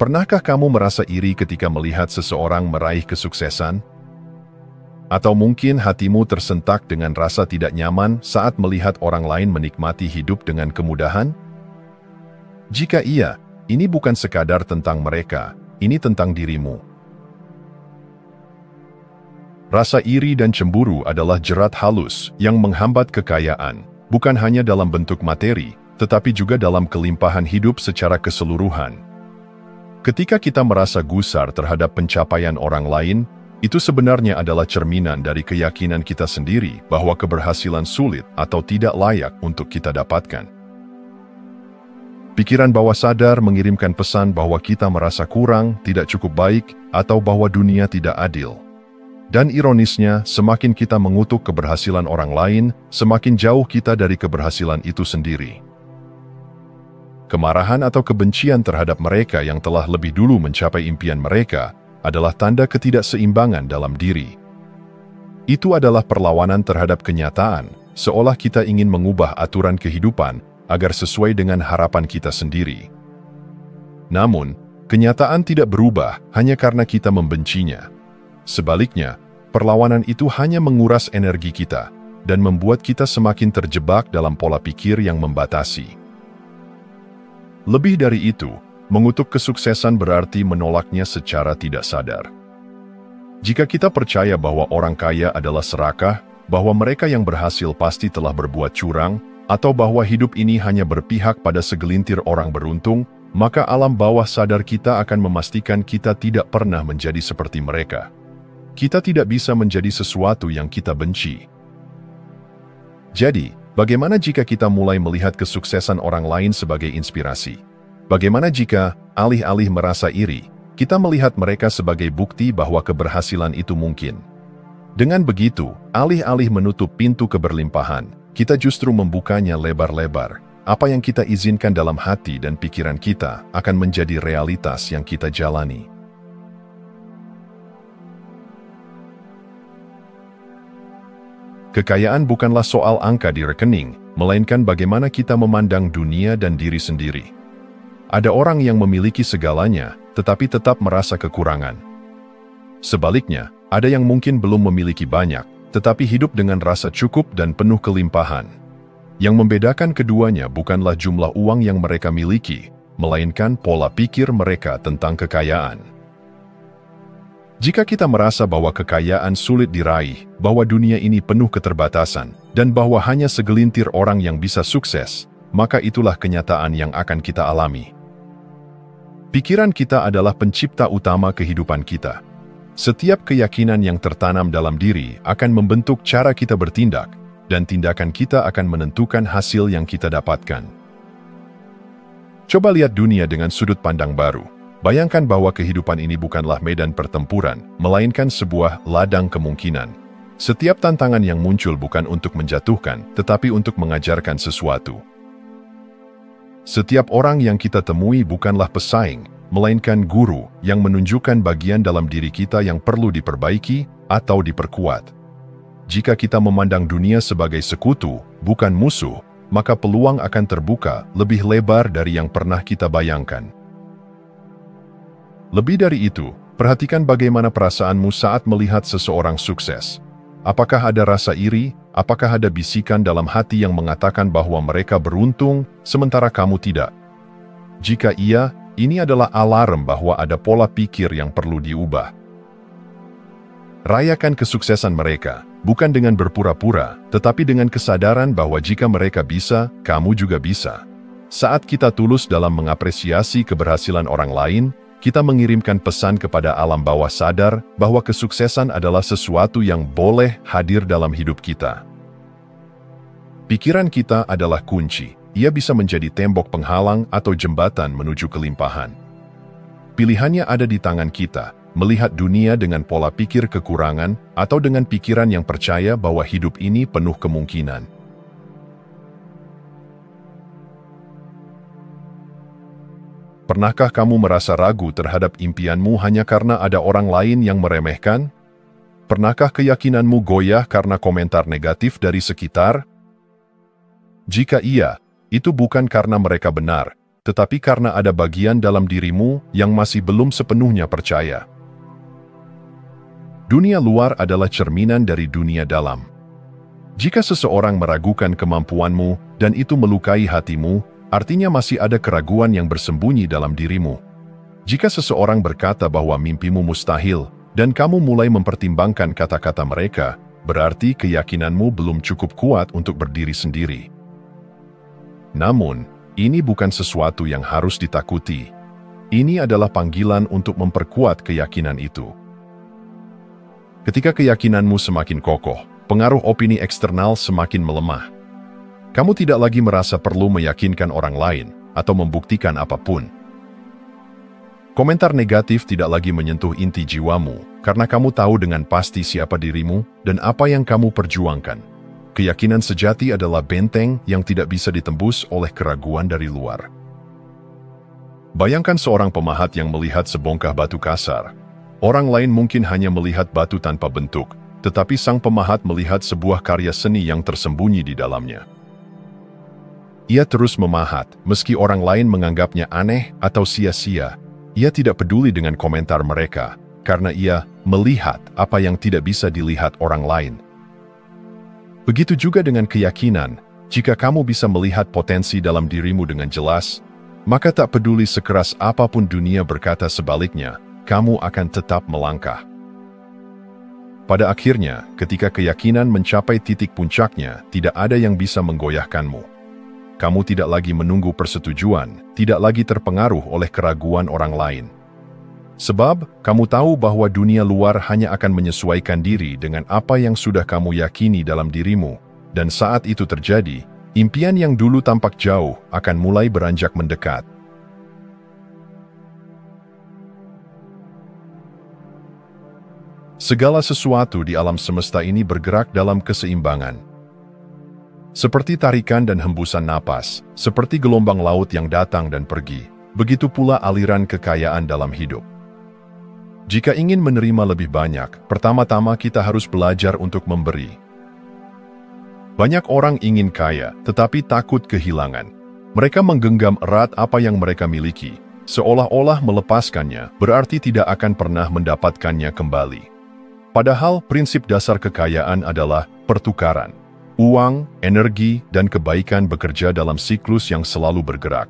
Pernahkah kamu merasa iri ketika melihat seseorang meraih kesuksesan? Atau mungkin hatimu tersentak dengan rasa tidak nyaman saat melihat orang lain menikmati hidup dengan kemudahan? Jika iya, ini bukan sekadar tentang mereka, ini tentang dirimu. Rasa iri dan cemburu adalah jerat halus yang menghambat kekayaan, bukan hanya dalam bentuk materi, tetapi juga dalam kelimpahan hidup secara keseluruhan. Ketika kita merasa gusar terhadap pencapaian orang lain, itu sebenarnya adalah cerminan dari keyakinan kita sendiri bahwa keberhasilan sulit atau tidak layak untuk kita dapatkan. Pikiran bawah sadar mengirimkan pesan bahwa kita merasa kurang, tidak cukup baik, atau bahwa dunia tidak adil. Dan ironisnya, semakin kita mengutuk keberhasilan orang lain, semakin jauh kita dari keberhasilan itu sendiri. Kemarahan atau kebencian terhadap mereka yang telah lebih dulu mencapai impian mereka adalah tanda ketidakseimbangan dalam diri. Itu adalah perlawanan terhadap kenyataan, seolah kita ingin mengubah aturan kehidupan agar sesuai dengan harapan kita sendiri. Namun, kenyataan tidak berubah hanya karena kita membencinya. Sebaliknya, perlawanan itu hanya menguras energi kita dan membuat kita semakin terjebak dalam pola pikir yang membatasi. Lebih dari itu, mengutuk kesuksesan berarti menolaknya secara tidak sadar. Jika kita percaya bahwa orang kaya adalah serakah, bahwa mereka yang berhasil pasti telah berbuat curang, atau bahwa hidup ini hanya berpihak pada segelintir orang beruntung, maka alam bawah sadar kita akan memastikan kita tidak pernah menjadi seperti mereka. Kita tidak bisa menjadi sesuatu yang kita benci. Jadi, bagaimana jika kita mulai melihat kesuksesan orang lain sebagai inspirasi? Bagaimana jika, alih-alih merasa iri, kita melihat mereka sebagai bukti bahwa keberhasilan itu mungkin? Dengan begitu, alih-alih menutup pintu keberlimpahan, kita justru membukanya lebar-lebar. Apa yang kita izinkan dalam hati dan pikiran kita akan menjadi realitas yang kita jalani. Kekayaan bukanlah soal angka di rekening, melainkan bagaimana kita memandang dunia dan diri sendiri. Ada orang yang memiliki segalanya, tetapi tetap merasa kekurangan. Sebaliknya, ada yang mungkin belum memiliki banyak, tetapi hidup dengan rasa cukup dan penuh kelimpahan. Yang membedakan keduanya bukanlah jumlah uang yang mereka miliki, melainkan pola pikir mereka tentang kekayaan. Jika kita merasa bahwa kekayaan sulit diraih, bahwa dunia ini penuh keterbatasan, dan bahwa hanya segelintir orang yang bisa sukses, maka itulah kenyataan yang akan kita alami. Pikiran kita adalah pencipta utama kehidupan kita. Setiap keyakinan yang tertanam dalam diri akan membentuk cara kita bertindak, dan tindakan kita akan menentukan hasil yang kita dapatkan. Coba lihat dunia dengan sudut pandang baru. Bayangkan bahwa kehidupan ini bukanlah medan pertempuran, melainkan sebuah ladang kemungkinan. Setiap tantangan yang muncul bukan untuk menjatuhkan, tetapi untuk mengajarkan sesuatu. Setiap orang yang kita temui bukanlah pesaing, melainkan guru yang menunjukkan bagian dalam diri kita yang perlu diperbaiki atau diperkuat. Jika kita memandang dunia sebagai sekutu, bukan musuh, maka peluang akan terbuka lebih lebar dari yang pernah kita bayangkan. Lebih dari itu, perhatikan bagaimana perasaanmu saat melihat seseorang sukses. Apakah ada rasa iri? Apakah ada bisikan dalam hati yang mengatakan bahwa mereka beruntung, sementara kamu tidak? Jika iya, ini adalah alarm bahwa ada pola pikir yang perlu diubah. Rayakan kesuksesan mereka, bukan dengan berpura-pura, tetapi dengan kesadaran bahwa jika mereka bisa, kamu juga bisa. Saat kita tulus dalam mengapresiasi keberhasilan orang lain, kita mengirimkan pesan kepada alam bawah sadar bahwa kesuksesan adalah sesuatu yang boleh hadir dalam hidup kita. Pikiran kita adalah kunci. Ia bisa menjadi tembok penghalang atau jembatan menuju kelimpahan. Pilihannya ada di tangan kita, melihat dunia dengan pola pikir kekurangan atau dengan pikiran yang percaya bahwa hidup ini penuh kemungkinan. Pernahkah kamu merasa ragu terhadap impianmu hanya karena ada orang lain yang meremehkan? Pernahkah keyakinanmu goyah karena komentar negatif dari sekitar? Jika iya, itu bukan karena mereka benar, tetapi karena ada bagian dalam dirimu yang masih belum sepenuhnya percaya. Dunia luar adalah cerminan dari dunia dalam. Jika seseorang meragukan kemampuanmu dan itu melukai hatimu, artinya masih ada keraguan yang bersembunyi dalam dirimu. Jika seseorang berkata bahwa mimpimu mustahil dan kamu mulai mempertimbangkan kata-kata mereka, berarti keyakinanmu belum cukup kuat untuk berdiri sendiri. Namun, ini bukan sesuatu yang harus ditakuti. Ini adalah panggilan untuk memperkuat keyakinan itu. Ketika keyakinanmu semakin kokoh, pengaruh opini eksternal semakin melemah. Kamu tidak lagi merasa perlu meyakinkan orang lain atau membuktikan apapun. Komentar negatif tidak lagi menyentuh inti jiwamu karena kamu tahu dengan pasti siapa dirimu dan apa yang kamu perjuangkan. Keyakinan sejati adalah benteng yang tidak bisa ditembus oleh keraguan dari luar. Bayangkan seorang pemahat yang melihat sebongkah batu kasar. Orang lain mungkin hanya melihat batu tanpa bentuk, tetapi sang pemahat melihat sebuah karya seni yang tersembunyi di dalamnya. Ia terus memahat, meski orang lain menganggapnya aneh atau sia-sia. Ia tidak peduli dengan komentar mereka, karena ia melihat apa yang tidak bisa dilihat orang lain. Begitu juga dengan keyakinan, jika kamu bisa melihat potensi dalam dirimu dengan jelas, maka tak peduli sekeras apapun dunia berkata sebaliknya, kamu akan tetap melangkah. Pada akhirnya, ketika keyakinan mencapai titik puncaknya, tidak ada yang bisa menggoyahkanmu. Kamu tidak lagi menunggu persetujuan, tidak lagi terpengaruh oleh keraguan orang lain. Sebab, kamu tahu bahwa dunia luar hanya akan menyesuaikan diri dengan apa yang sudah kamu yakini dalam dirimu, dan saat itu terjadi, impian yang dulu tampak jauh akan mulai beranjak mendekat. Segala sesuatu di alam semesta ini bergerak dalam keseimbangan. Seperti tarikan dan hembusan napas, seperti gelombang laut yang datang dan pergi, begitu pula aliran kekayaan dalam hidup. Jika ingin menerima lebih banyak, pertama-tama kita harus belajar untuk memberi. Banyak orang ingin kaya, tetapi takut kehilangan. Mereka menggenggam erat apa yang mereka miliki, seolah-olah melepaskannya berarti tidak akan pernah mendapatkannya kembali. Padahal prinsip dasar kekayaan adalah pertukaran. Uang, energi, dan kebaikan bekerja dalam siklus yang selalu bergerak.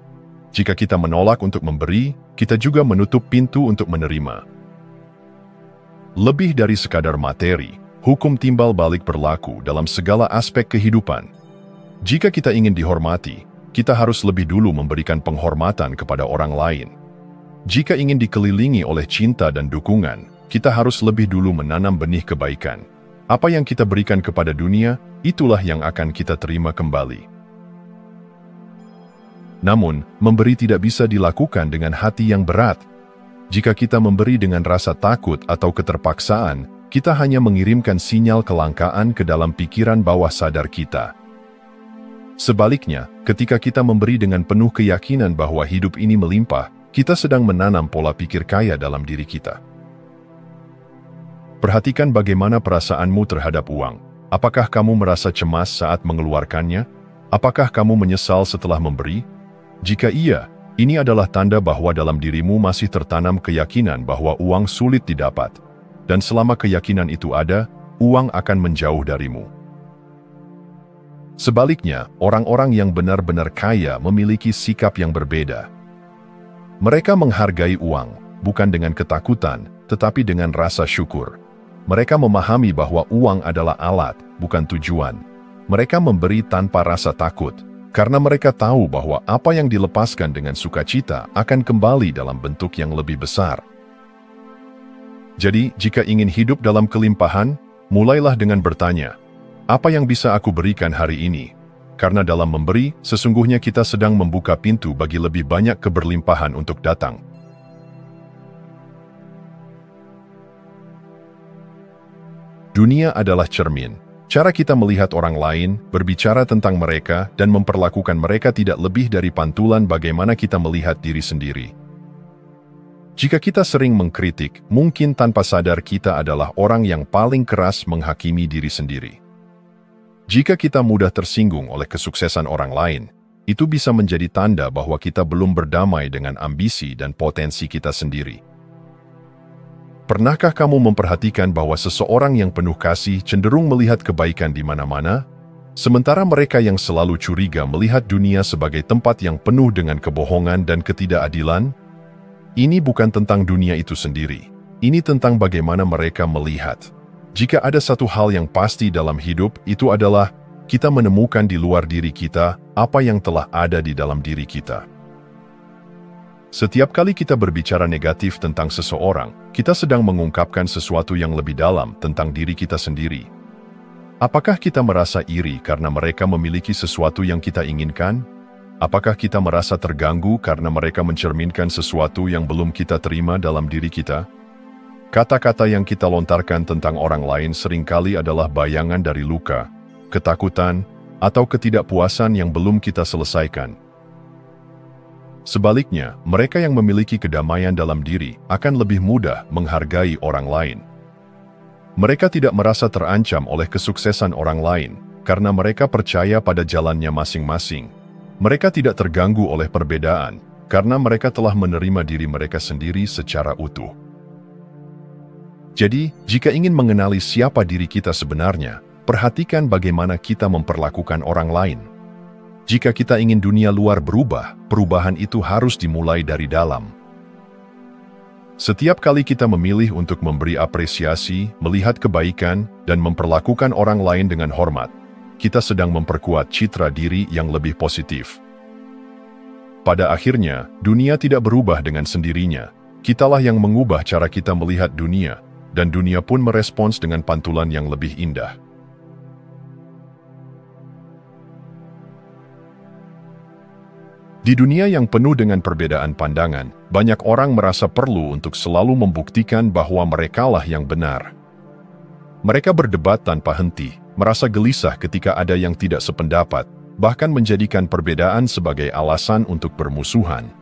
Jika kita menolak untuk memberi, kita juga menutup pintu untuk menerima. Lebih dari sekadar materi, hukum timbal balik berlaku dalam segala aspek kehidupan. Jika kita ingin dihormati, kita harus lebih dulu memberikan penghormatan kepada orang lain. Jika ingin dikelilingi oleh cinta dan dukungan, kita harus lebih dulu menanam benih kebaikan. Apa yang kita berikan kepada dunia, itulah yang akan kita terima kembali. Namun, memberi tidak bisa dilakukan dengan hati yang berat. Jika kita memberi dengan rasa takut atau keterpaksaan, kita hanya mengirimkan sinyal kelangkaan ke dalam pikiran bawah sadar kita. Sebaliknya, ketika kita memberi dengan penuh keyakinan bahwa hidup ini melimpah, kita sedang menanam pola pikir kaya dalam diri kita. Perhatikan bagaimana perasaanmu terhadap uang. Apakah kamu merasa cemas saat mengeluarkannya? Apakah kamu menyesal setelah memberi? Jika iya, ini adalah tanda bahwa dalam dirimu masih tertanam keyakinan bahwa uang sulit didapat. Dan selama keyakinan itu ada, uang akan menjauh darimu. Sebaliknya, orang-orang yang benar-benar kaya memiliki sikap yang berbeda. Mereka menghargai uang, bukan dengan ketakutan, tetapi dengan rasa syukur. Mereka memahami bahwa uang adalah alat, bukan tujuan. Mereka memberi tanpa rasa takut, karena mereka tahu bahwa apa yang dilepaskan dengan sukacita akan kembali dalam bentuk yang lebih besar. Jadi, jika ingin hidup dalam kelimpahan, mulailah dengan bertanya, apa yang bisa aku berikan hari ini? Karena dalam memberi, sesungguhnya kita sedang membuka pintu bagi lebih banyak keberlimpahan untuk datang. Dunia adalah cermin. Cara kita melihat orang lain, berbicara tentang mereka, dan memperlakukan mereka tidak lebih dari pantulan bagaimana kita melihat diri sendiri. Jika kita sering mengkritik, mungkin tanpa sadar kita adalah orang yang paling keras menghakimi diri sendiri. Jika kita mudah tersinggung oleh kesuksesan orang lain, itu bisa menjadi tanda bahwa kita belum berdamai dengan ambisi dan potensi kita sendiri. Pernahkah kamu memperhatikan bahwa seseorang yang penuh kasih cenderung melihat kebaikan di mana-mana, sementara mereka yang selalu curiga melihat dunia sebagai tempat yang penuh dengan kebohongan dan ketidakadilan? Ini bukan tentang dunia itu sendiri. Ini tentang bagaimana mereka melihat. Jika ada satu hal yang pasti dalam hidup, itu adalah kita menemukan di luar diri kita apa yang telah ada di dalam diri kita. Setiap kali kita berbicara negatif tentang seseorang, kita sedang mengungkapkan sesuatu yang lebih dalam tentang diri kita sendiri. Apakah kita merasa iri karena mereka memiliki sesuatu yang kita inginkan? Apakah kita merasa terganggu karena mereka mencerminkan sesuatu yang belum kita terima dalam diri kita? Kata-kata yang kita lontarkan tentang orang lain seringkali adalah bayangan dari luka, ketakutan, atau ketidakpuasan yang belum kita selesaikan. Sebaliknya, mereka yang memiliki kedamaian dalam diri akan lebih mudah menghargai orang lain. Mereka tidak merasa terancam oleh kesuksesan orang lain, karena mereka percaya pada jalannya masing-masing. Mereka tidak terganggu oleh perbedaan, karena mereka telah menerima diri mereka sendiri secara utuh. Jadi, jika ingin mengenali siapa diri kita sebenarnya, perhatikan bagaimana kita memperlakukan orang lain. Jika kita ingin dunia luar berubah, perubahan itu harus dimulai dari dalam. Setiap kali kita memilih untuk memberi apresiasi, melihat kebaikan, dan memperlakukan orang lain dengan hormat, kita sedang memperkuat citra diri yang lebih positif. Pada akhirnya, dunia tidak berubah dengan sendirinya. Kitalah yang mengubah cara kita melihat dunia, dan dunia pun merespons dengan pantulan yang lebih indah. Di dunia yang penuh dengan perbedaan pandangan, banyak orang merasa perlu untuk selalu membuktikan bahwa merekalah yang benar. Mereka berdebat tanpa henti, merasa gelisah ketika ada yang tidak sependapat, bahkan menjadikan perbedaan sebagai alasan untuk bermusuhan.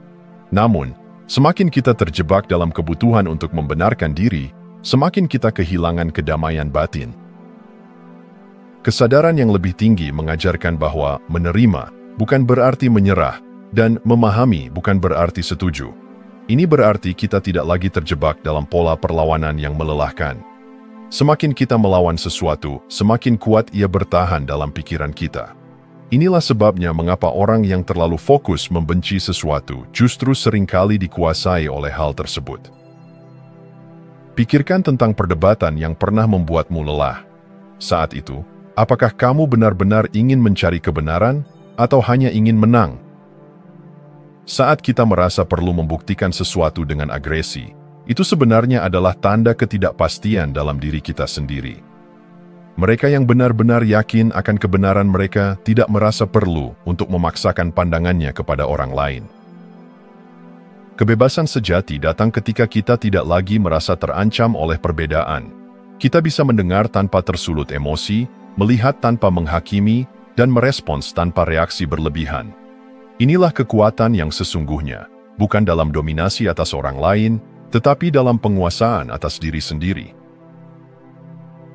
Namun, semakin kita terjebak dalam kebutuhan untuk membenarkan diri, semakin kita kehilangan kedamaian batin. Kesadaran yang lebih tinggi mengajarkan bahwa menerima bukan berarti menyerah, dan memahami bukan berarti setuju. Ini berarti kita tidak lagi terjebak dalam pola perlawanan yang melelahkan. Semakin kita melawan sesuatu, semakin kuat ia bertahan dalam pikiran kita. Inilah sebabnya mengapa orang yang terlalu fokus membenci sesuatu justru seringkali dikuasai oleh hal tersebut. Pikirkan tentang perdebatan yang pernah membuatmu lelah. Saat itu, apakah kamu benar-benar ingin mencari kebenaran atau hanya ingin menang? Saat kita merasa perlu membuktikan sesuatu dengan agresi, itu sebenarnya adalah tanda ketidakpastian dalam diri kita sendiri. Mereka yang benar-benar yakin akan kebenaran mereka tidak merasa perlu untuk memaksakan pandangannya kepada orang lain. Kebebasan sejati datang ketika kita tidak lagi merasa terancam oleh perbedaan. Kita bisa mendengar tanpa tersulut emosi, melihat tanpa menghakimi, dan merespons tanpa reaksi berlebihan. Inilah kekuatan yang sesungguhnya, bukan dalam dominasi atas orang lain, tetapi dalam penguasaan atas diri sendiri.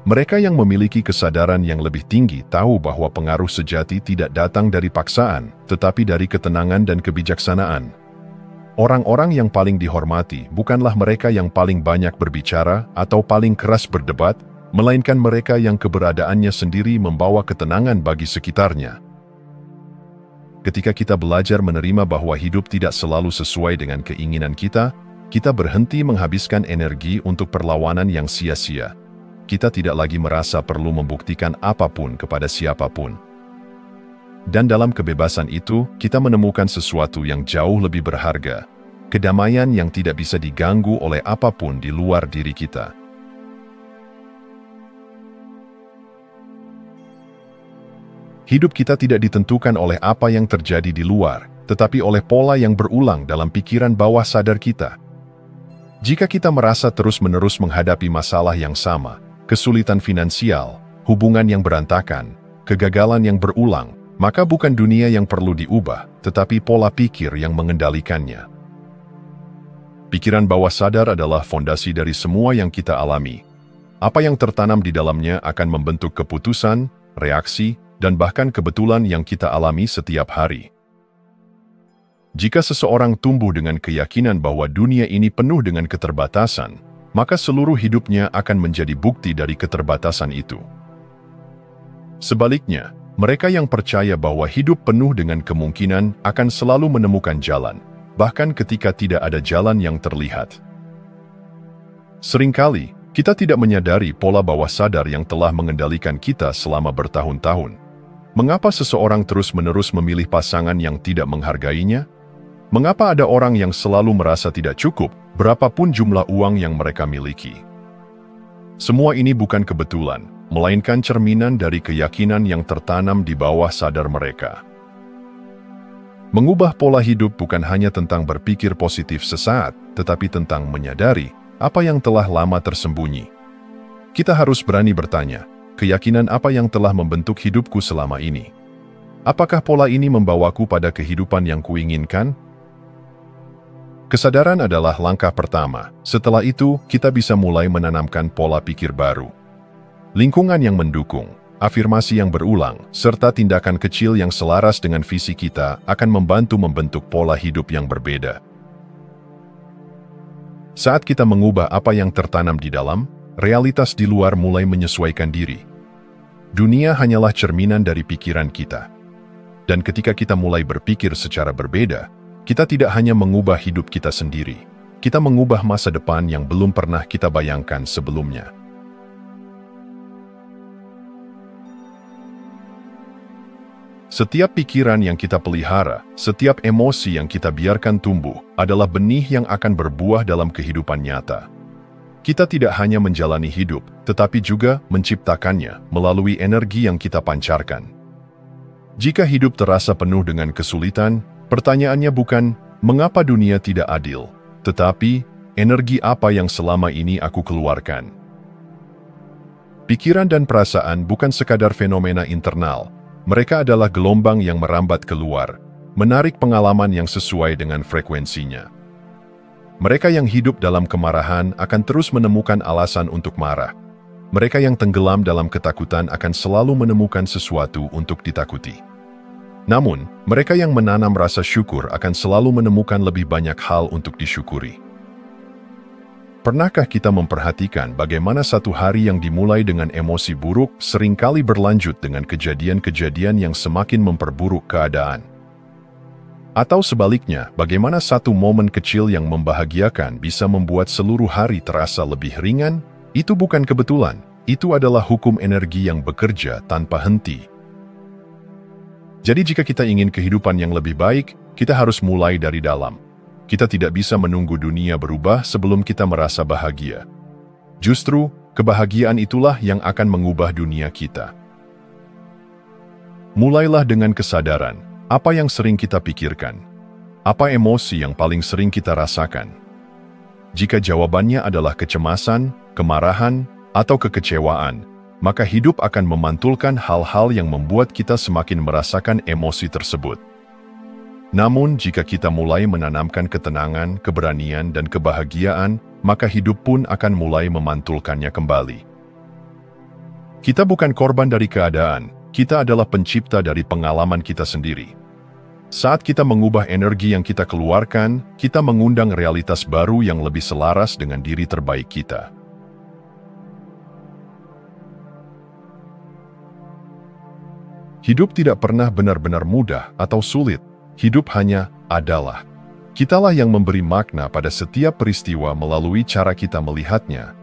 Mereka yang memiliki kesadaran yang lebih tinggi tahu bahwa pengaruh sejati tidak datang dari paksaan, tetapi dari ketenangan dan kebijaksanaan. Orang-orang yang paling dihormati bukanlah mereka yang paling banyak berbicara atau paling keras berdebat, melainkan mereka yang keberadaannya sendiri membawa ketenangan bagi sekitarnya. Ketika kita belajar menerima bahwa hidup tidak selalu sesuai dengan keinginan kita, kita berhenti menghabiskan energi untuk perlawanan yang sia-sia. Kita tidak lagi merasa perlu membuktikan apapun kepada siapapun. Dan dalam kebebasan itu, kita menemukan sesuatu yang jauh lebih berharga, kedamaian yang tidak bisa diganggu oleh apapun di luar diri kita. Hidup kita tidak ditentukan oleh apa yang terjadi di luar, tetapi oleh pola yang berulang dalam pikiran bawah sadar kita. Jika kita merasa terus-menerus menghadapi masalah yang sama, kesulitan finansial, hubungan yang berantakan, kegagalan yang berulang, maka bukan dunia yang perlu diubah, tetapi pola pikir yang mengendalikannya. Pikiran bawah sadar adalah fondasi dari semua yang kita alami. Apa yang tertanam di dalamnya akan membentuk keputusan, reaksi, dan bahkan kebetulan yang kita alami setiap hari. Jika seseorang tumbuh dengan keyakinan bahwa dunia ini penuh dengan keterbatasan, maka seluruh hidupnya akan menjadi bukti dari keterbatasan itu. Sebaliknya, mereka yang percaya bahwa hidup penuh dengan kemungkinan akan selalu menemukan jalan, bahkan ketika tidak ada jalan yang terlihat. Seringkali, kita tidak menyadari pola bawah sadar yang telah mengendalikan kita selama bertahun-tahun. Mengapa seseorang terus-menerus memilih pasangan yang tidak menghargainya? Mengapa ada orang yang selalu merasa tidak cukup, berapapun jumlah uang yang mereka miliki? Semua ini bukan kebetulan, melainkan cerminan dari keyakinan yang tertanam di bawah sadar mereka. Mengubah pola hidup bukan hanya tentang berpikir positif sesaat, tetapi tentang menyadari apa yang telah lama tersembunyi. Kita harus berani bertanya, keyakinan apa yang telah membentuk hidupku selama ini? Apakah pola ini membawaku pada kehidupan yang kuinginkan? Kesadaran adalah langkah pertama. Setelah itu, kita bisa mulai menanamkan pola pikir baru. Lingkungan yang mendukung, afirmasi yang berulang, serta tindakan kecil yang selaras dengan visi kita akan membantu membentuk pola hidup yang berbeda. Saat kita mengubah apa yang tertanam di dalam, realitas di luar mulai menyesuaikan diri. Dunia hanyalah cerminan dari pikiran kita. Dan ketika kita mulai berpikir secara berbeda, kita tidak hanya mengubah hidup kita sendiri, kita mengubah masa depan yang belum pernah kita bayangkan sebelumnya. Setiap pikiran yang kita pelihara, setiap emosi yang kita biarkan tumbuh, adalah benih yang akan berbuah dalam kehidupan nyata. Kita tidak hanya menjalani hidup, tetapi juga menciptakannya melalui energi yang kita pancarkan. Jika hidup terasa penuh dengan kesulitan, pertanyaannya bukan, mengapa dunia tidak adil? Tetapi, energi apa yang selama ini aku keluarkan? Pikiran dan perasaan bukan sekadar fenomena internal. Mereka adalah gelombang yang merambat keluar, menarik pengalaman yang sesuai dengan frekuensinya. Mereka yang hidup dalam kemarahan akan terus menemukan alasan untuk marah. Mereka yang tenggelam dalam ketakutan akan selalu menemukan sesuatu untuk ditakuti. Namun, mereka yang menanam rasa syukur akan selalu menemukan lebih banyak hal untuk disyukuri. Pernahkah kita memperhatikan bagaimana satu hari yang dimulai dengan emosi buruk seringkali berlanjut dengan kejadian-kejadian yang semakin memperburuk keadaan? Atau sebaliknya, bagaimana satu momen kecil yang membahagiakan bisa membuat seluruh hari terasa lebih ringan? Itu bukan kebetulan, itu adalah hukum energi yang bekerja tanpa henti. Jadi jika kita ingin kehidupan yang lebih baik, kita harus mulai dari dalam. Kita tidak bisa menunggu dunia berubah sebelum kita merasa bahagia. Justru, kebahagiaan itulah yang akan mengubah dunia kita. Mulailah dengan kesadaran, apa yang sering kita pikirkan? Apa emosi yang paling sering kita rasakan? Jika jawabannya adalah kecemasan, kemarahan, atau kekecewaan, maka hidup akan memantulkan hal-hal yang membuat kita semakin merasakan emosi tersebut. Namun, jika kita mulai menanamkan ketenangan, keberanian, dan kebahagiaan, maka hidup pun akan mulai memantulkannya kembali. Kita bukan korban dari keadaan, kita adalah pencipta dari pengalaman kita sendiri. Saat kita mengubah energi yang kita keluarkan, kita mengundang realitas baru yang lebih selaras dengan diri terbaik kita. Hidup tidak pernah benar-benar mudah atau sulit. Hidup hanya adalah. Kitalah yang memberi makna pada setiap peristiwa melalui cara kita melihatnya.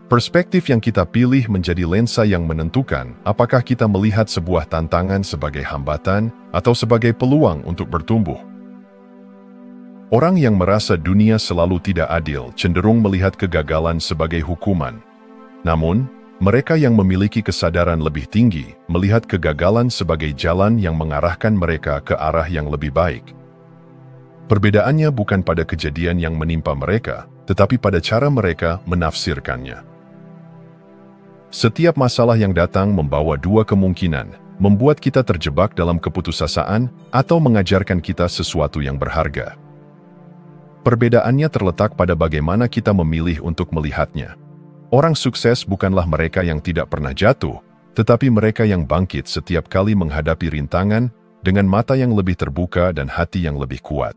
Perspektif yang kita pilih menjadi lensa yang menentukan apakah kita melihat sebuah tantangan sebagai hambatan atau sebagai peluang untuk bertumbuh. Orang yang merasa dunia selalu tidak adil cenderung melihat kegagalan sebagai hukuman. Namun, mereka yang memiliki kesadaran lebih tinggi melihat kegagalan sebagai jalan yang mengarahkan mereka ke arah yang lebih baik. Perbedaannya bukan pada kejadian yang menimpa mereka, tetapi pada cara mereka menafsirkannya. Setiap masalah yang datang membawa dua kemungkinan, membuat kita terjebak dalam keputusasaan atau mengajarkan kita sesuatu yang berharga. Perbedaannya terletak pada bagaimana kita memilih untuk melihatnya. Orang sukses bukanlah mereka yang tidak pernah jatuh, tetapi mereka yang bangkit setiap kali menghadapi rintangan dengan mata yang lebih terbuka dan hati yang lebih kuat.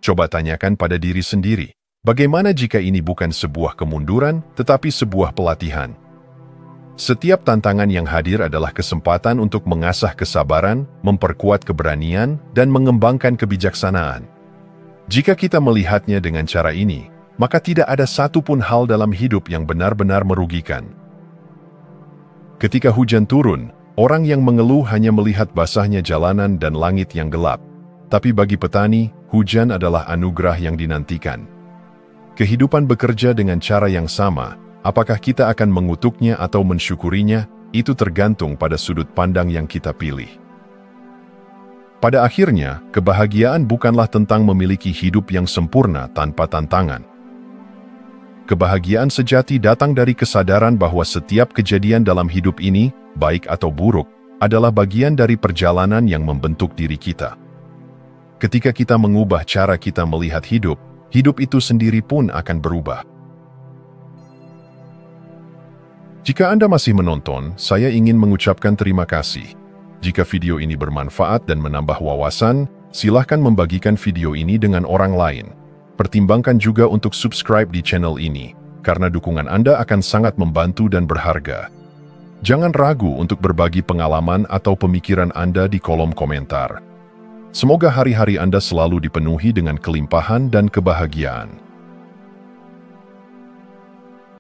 Coba tanyakan pada diri sendiri, bagaimana jika ini bukan sebuah kemunduran, tetapi sebuah pelatihan? Setiap tantangan yang hadir adalah kesempatan untuk mengasah kesabaran, memperkuat keberanian, dan mengembangkan kebijaksanaan. Jika kita melihatnya dengan cara ini, maka tidak ada satupun hal dalam hidup yang benar-benar merugikan. Ketika hujan turun, orang yang mengeluh hanya melihat basahnya jalanan dan langit yang gelap. Tapi bagi petani, hujan adalah anugerah yang dinantikan. Kehidupan bekerja dengan cara yang sama, apakah kita akan mengutuknya atau mensyukurinya, itu tergantung pada sudut pandang yang kita pilih. Pada akhirnya, kebahagiaan bukanlah tentang memiliki hidup yang sempurna tanpa tantangan. Kebahagiaan sejati datang dari kesadaran bahwa setiap kejadian dalam hidup ini, baik atau buruk, adalah bagian dari perjalanan yang membentuk diri kita. Ketika kita mengubah cara kita melihat hidup, hidup itu sendiri pun akan berubah. Jika Anda masih menonton, saya ingin mengucapkan terima kasih. Jika video ini bermanfaat dan menambah wawasan, silahkan membagikan video ini dengan orang lain. Pertimbangkan juga untuk subscribe di channel ini, karena dukungan Anda akan sangat membantu dan berharga. Jangan ragu untuk berbagi pengalaman atau pemikiran Anda di kolom komentar. Semoga hari-hari Anda selalu dipenuhi dengan kelimpahan dan kebahagiaan.